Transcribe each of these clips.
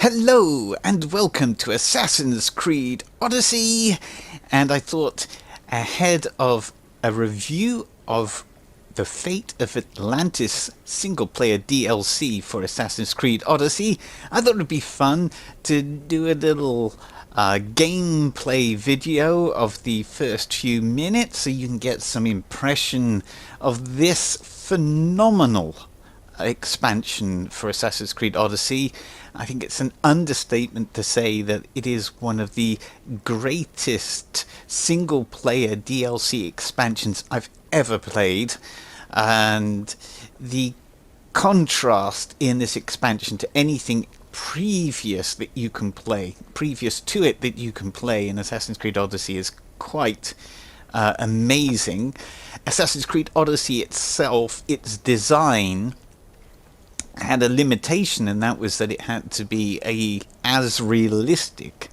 Hello and welcome to Assassin's Creed Odyssey, and I thought ahead of a review of the Fate of Atlantis single-player DLC for Assassin's Creed Odyssey, I thought it would be fun to do a little gameplay video of the first few minutes so you can get some impression of this phenomenal expansion for Assassin's Creed Odyssey. I think it's an understatement to say that it is one of the greatest single-player DLC expansions I've ever played, and the contrast in this expansion to anything previous to it that you can play in Assassin's Creed Odyssey is quite amazing. Assassin's Creed Odyssey itself, its design, had a limitation, and that was that it had to be as realistic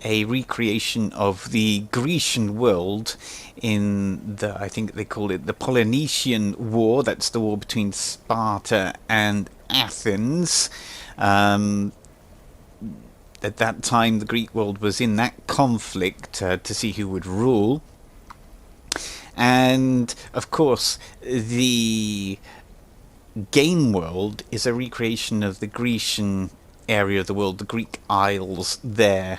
a recreation of the Grecian world in the, I think they call it the Peloponnesian War. That's the war between Sparta and Athens. At that time the Greek world was in that conflict to see who would rule, and of course the game world is a recreation of the Grecian area of the world, the Greek Isles there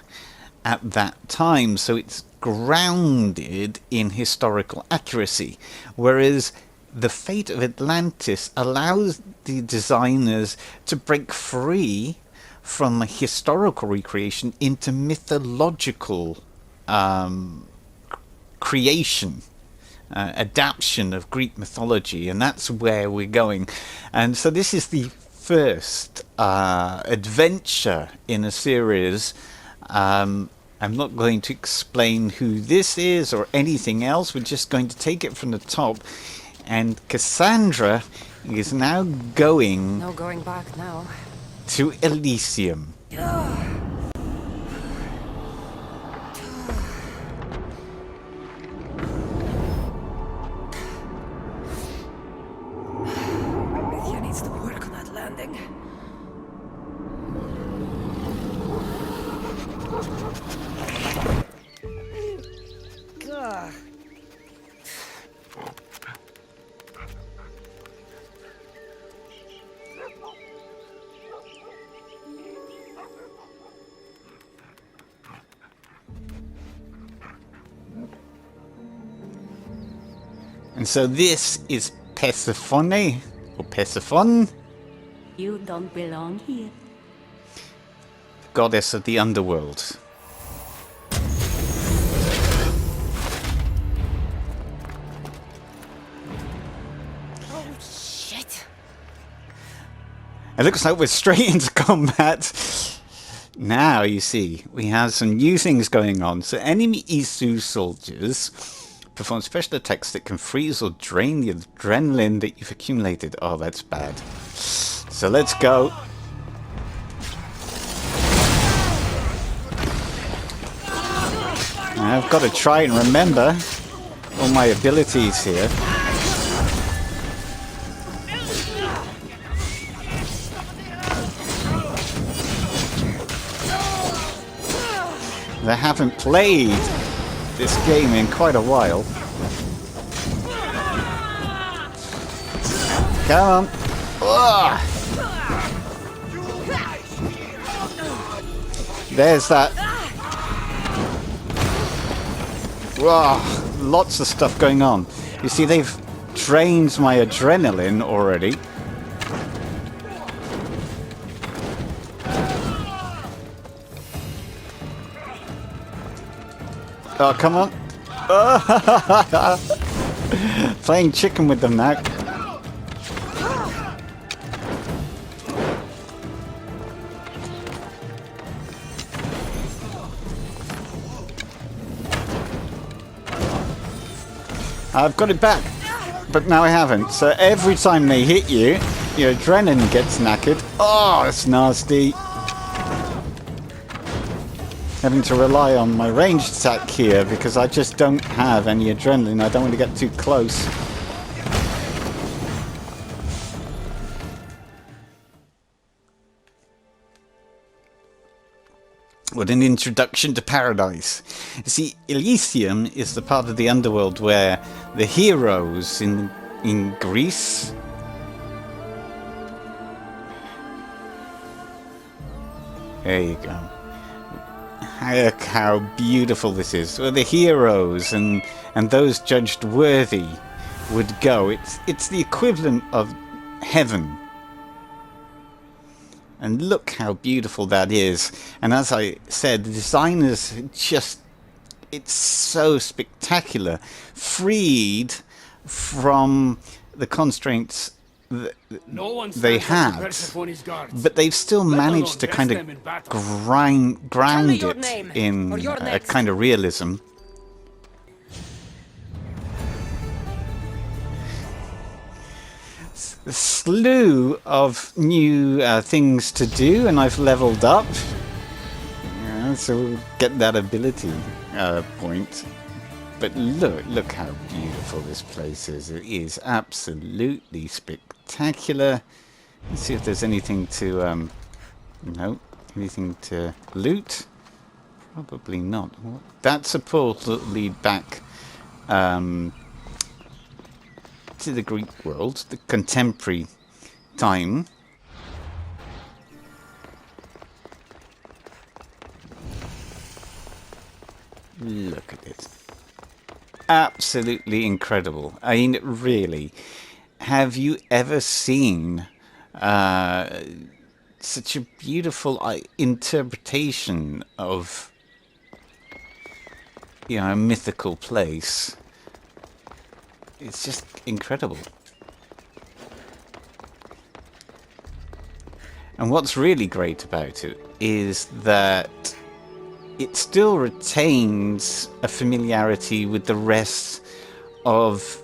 at that time, so it's grounded in historical accuracy, whereas the Fate of Atlantis allows the designers to break free from a historical recreation into mythological creation, adaptation of Greek mythology, and that's where we're going. And so this is the first adventure in a series. I'm not going to explain who this is or anything else. We're just going to take it from the top, and Casandra is now going no going back now to Elysium. And so this is Persephone, or Persephone. You don't belong here. Goddess of the underworld. Oh shit. It looks like we're straight into combat. Now, you see, we have some new things going on. So enemy Isu soldiers perform special attacks that can freeze or drain the adrenaline that you've accumulated. Oh, that's bad. So let's go. I've got to try and remember all my abilities here. I haven't played this game in quite a while. Come on. Ugh. There's that. Whoa, lots of stuff going on. You see, they've drained my adrenaline already. Oh, come on. Playing chicken with them now. I've got it back, but now I haven't. So every time they hit you, your adrenaline gets knackered. Oh, it's nasty. Having to rely on my ranged attack here because I just don't have any adrenaline. I don't want to get too close. What an introduction to paradise. You see, Elysium is the part of the underworld where the heroes in Greece... There you go. Look how beautiful this is. Where the heroes and those judged worthy would go. It's the equivalent of heaven. And look how beautiful that is. And as I said, the designers just... It's so spectacular. Freed from the constraints they had. But they've still managed to kind of ground it in a kind of realism. A slew of new things to do, and I've leveled up. Yeah, so we'll get that ability point. But look how beautiful this place is. It is absolutely spectacular. Let's see if there's anything to... no, anything to loot? Probably not. That's a portal that lead back... to the Greek world, the contemporary time. Look at it. Absolutely incredible. I mean, really, have you ever seen such a beautiful interpretation of, you know, a mythical place? It's just incredible. And what's really great about it is that it still retains a familiarity with the rest of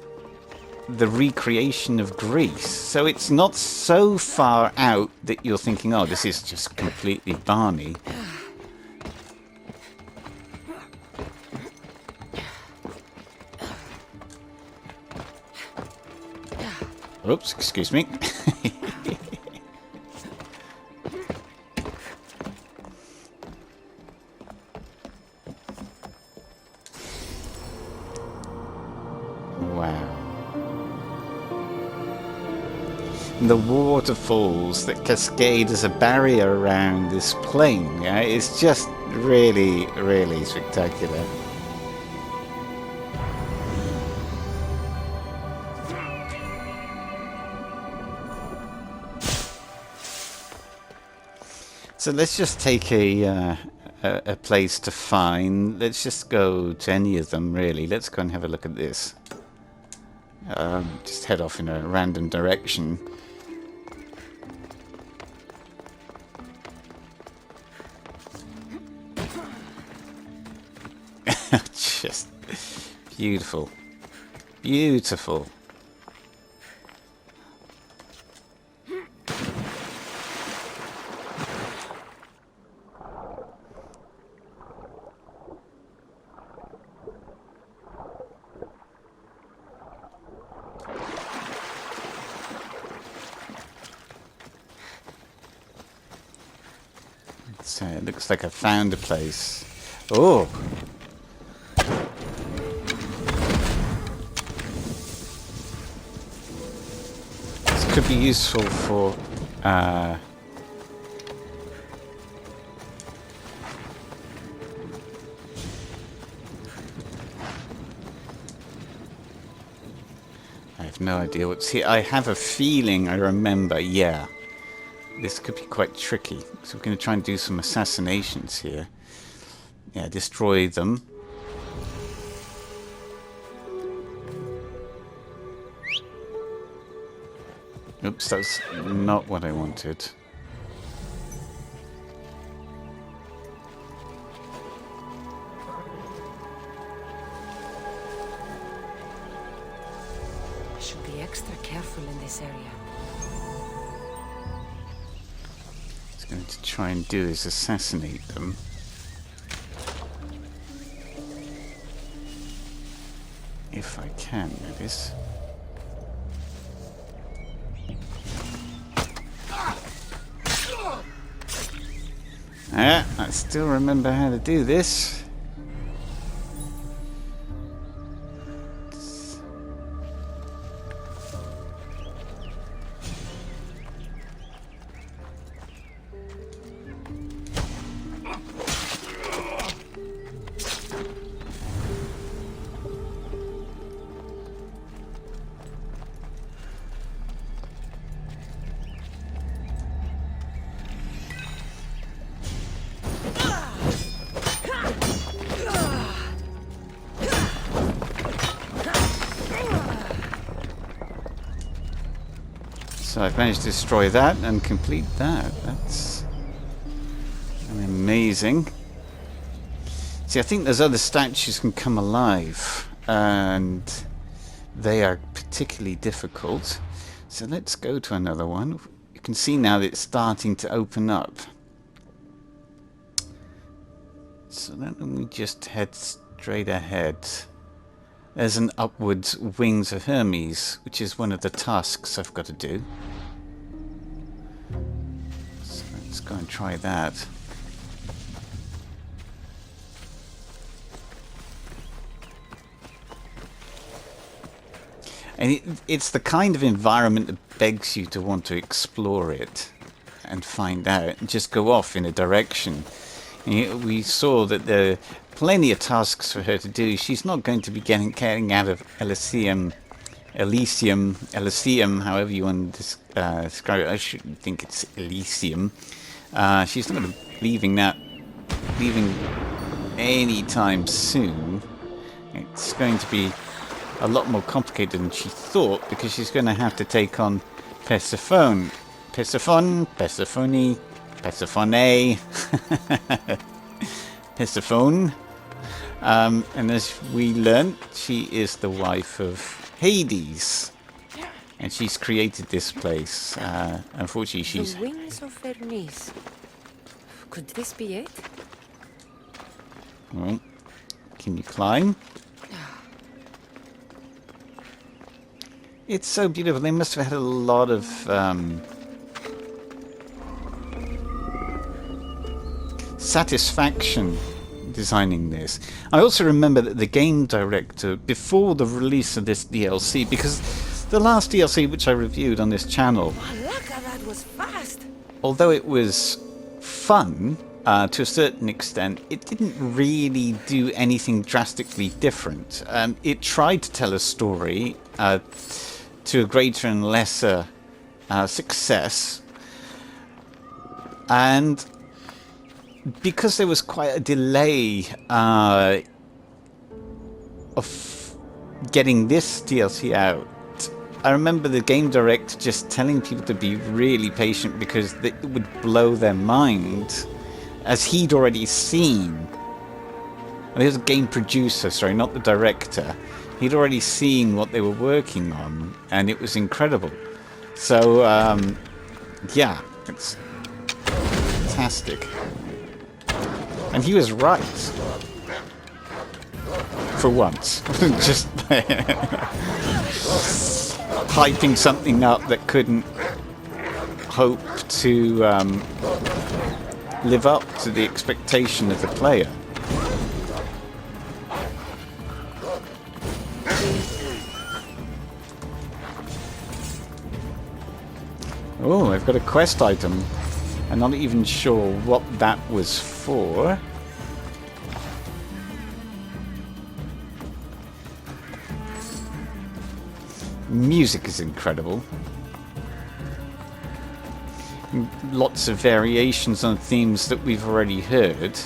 the recreation of Greece. So it's not so far out that you're thinking, oh, this is just completely barmy. Oops, excuse me. Wow. And the waterfalls that cascade as a barrier around this plain, yeah, it's just really, really spectacular. So let's just take a place to find. Let's just go to any of them, really. Let's go and have a look at this. Just head off in a random direction. Just beautiful. Beautiful. So it looks like I found a place. Oh! This could be useful for... I have no idea what's here. I have a feeling I remember, yeah. This could be quite tricky. So we're going to try and do some assassinations here. Yeah, destroy them. Oops, that's not what I wanted. I should be extra careful in this area. Going to try and do is assassinate them. If I can, that is. I still remember how to do this. So I've managed to destroy that and complete that. That's amazing. See, I think those other statues can come alive, and they are particularly difficult. So let's go to another one. You can see now that it's starting to open up. So then we just head straight ahead. There's an upwards Wings of Hermes, which is one of the tasks I've got to do. So let's go and try that. And it's the kind of environment that begs you to want to explore it and find out and just go off in a direction. And we saw that there are plenty of tasks for her to do. She's not going to be getting out of Elysium, however you want to describe it. I should think it's Elysium. She's not going to be leaving anytime soon. It's going to be a lot more complicated than she thought, because she's going to have to take on Persephone. Persephone. Persephone. And as we learnt, she is the wife of Hades. And she's created this place. Unfortunately, she's... The Wings of Hermes. Could this be it? Well, can you climb? It's so beautiful. They must have had a lot of satisfaction designing this. I also remember that the game director, before the release of this DLC, because the last DLC which I reviewed on this channel, That was fast. although it was fun to a certain extent, it didn't really do anything drastically different. It tried to tell a story to a greater and lesser success, and because there was quite a delay of getting this DLC out, I remember the game director just telling people to be really patient, because it would blow their mind, as he'd already seen. And he was a game producer, sorry, not the director. He'd already seen what they were working on, and it was incredible. So, yeah, it's fantastic. And he was right. For once. Just hyping something up that couldn't hope to live up to the expectation of the player. Oh, I've got a quest item. I'm not even sure what that was for. Music is incredible. Lots of variations on themes that we've already heard.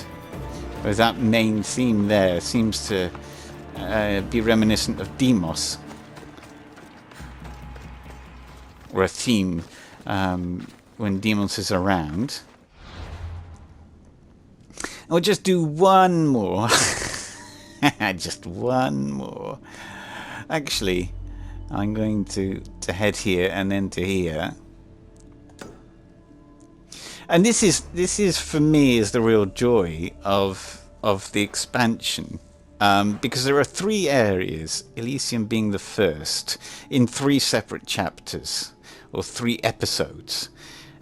But that main theme there seems to be reminiscent of Demos. Or a theme when Demos is around. I'll just do one more. Just one more. Actually, I'm going to head here and then to here. And this is for me is the real joy of the expansion. Because there are 3 areas, Elysium being the first, in 3 separate chapters, or 3 episodes.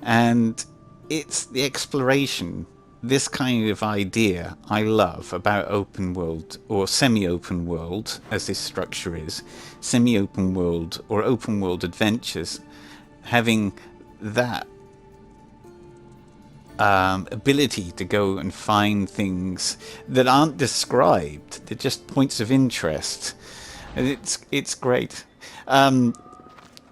And it's the exploration this kind of idea I love about open world or semi-open world, as this structure is, semi-open world or open world adventures, having that ability to go and find things that aren't described, they're just points of interest. And it's great.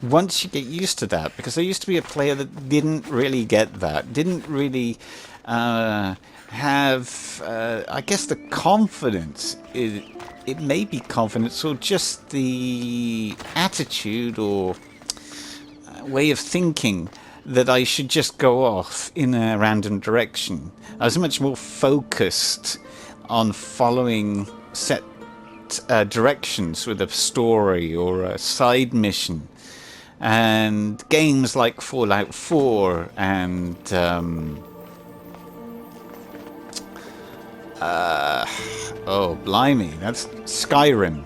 Once you get used to that, because I used to be a player that didn't really get that, didn't really have, I guess, the confidence. It may be confidence or just the attitude or way of thinking that I should just go off in a random direction. I was much more focused on following set directions with a story or a side mission. And games like Fallout 4 and oh blimey, that's Skyrim,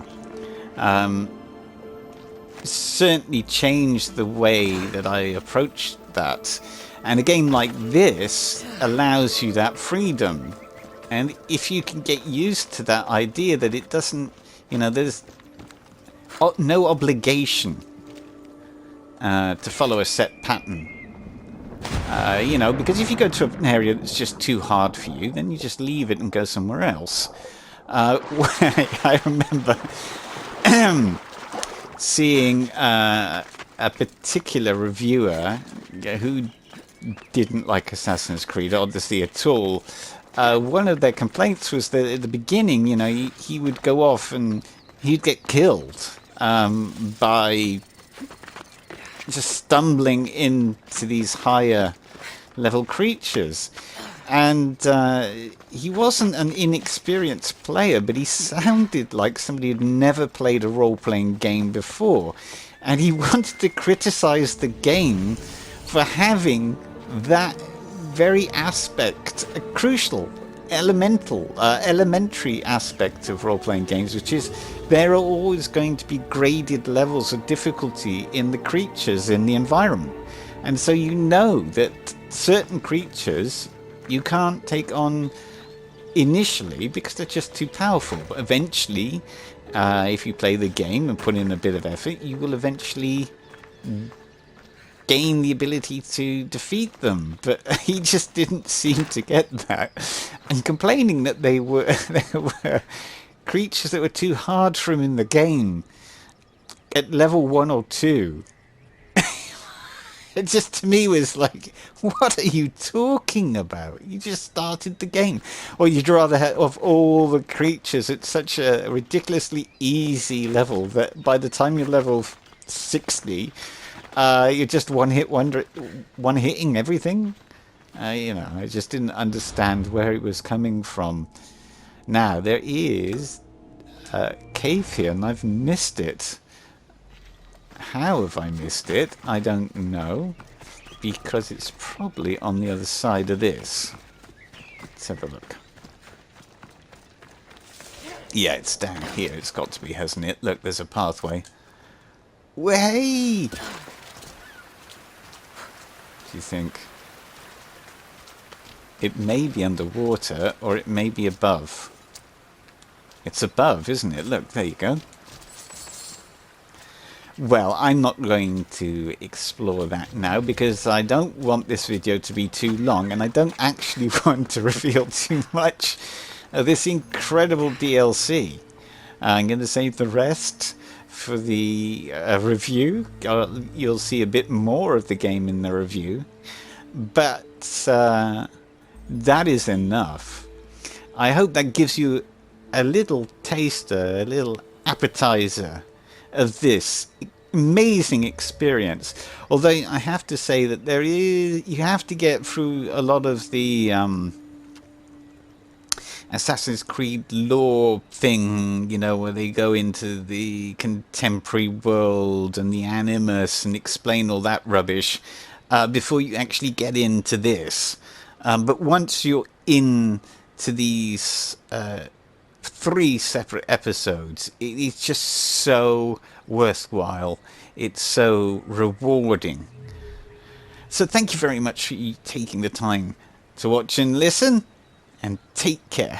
certainly changed the way that I approached that. And a game like this allows you that freedom. And if you can get used to that idea that it doesn't, you know, there's no obligation to follow a set pattern. You know, because if you go to an area that's just too hard for you, then you just leave it and go somewhere else. I remember seeing a particular reviewer who didn't like Assassin's Creed Odyssey at all. One of their complaints was that at the beginning, you know, he would go off and he'd get killed by just stumbling into these higher level creatures. And he wasn't an inexperienced player, but he sounded like somebody who'd never played a role-playing game before. And he wanted to criticize the game for having that very aspect, a crucial, elementary aspect of role-playing games, which is there are always going to be graded levels of difficulty in the creatures in the environment. And so you know that certain creatures you can't take on initially because they're just too powerful. But eventually, if you play the game and put in a bit of effort, you will eventually gain the ability to defeat them. But he just didn't seem to get that. And complaining that there were creatures that were too hard for him in the game at level 1 or 2. It just, to me, was like, what are you talking about? You just started the game. Or you'd rather have of all the creatures at such a ridiculously easy level that by the time you're level 60, you're just one-hitting everything. You know, I just didn't understand where it was coming from. Now, there is a cave here, and I've missed it. How have I missed it? I don't know, because it's probably on the other side of this. Let's have a look. Yeah, it's down here. It's got to be, hasn't it? Look, there's a pathway. Way! Do you think? It may be underwater, or it may be above. It's above, isn't it? Look, there you go. Well, I'm not going to explore that now because I don't want this video to be too long, and I don't actually want to reveal too much of this incredible DLC. I'm going to save the rest for the review. You'll see a bit more of the game in the review, but that is enough. I hope that gives you a little taster, a little appetizer of this amazing experience. Although I have to say that you have to get through a lot of the Assassin's Creed lore thing, you know, where they go into the contemporary world and the Animus and explain all that rubbish before you actually get into this. But once you're into these 3 separate episodes, it's just so worthwhile. It's so rewarding. So thank you very much for you taking the time to watch and listen. and take care.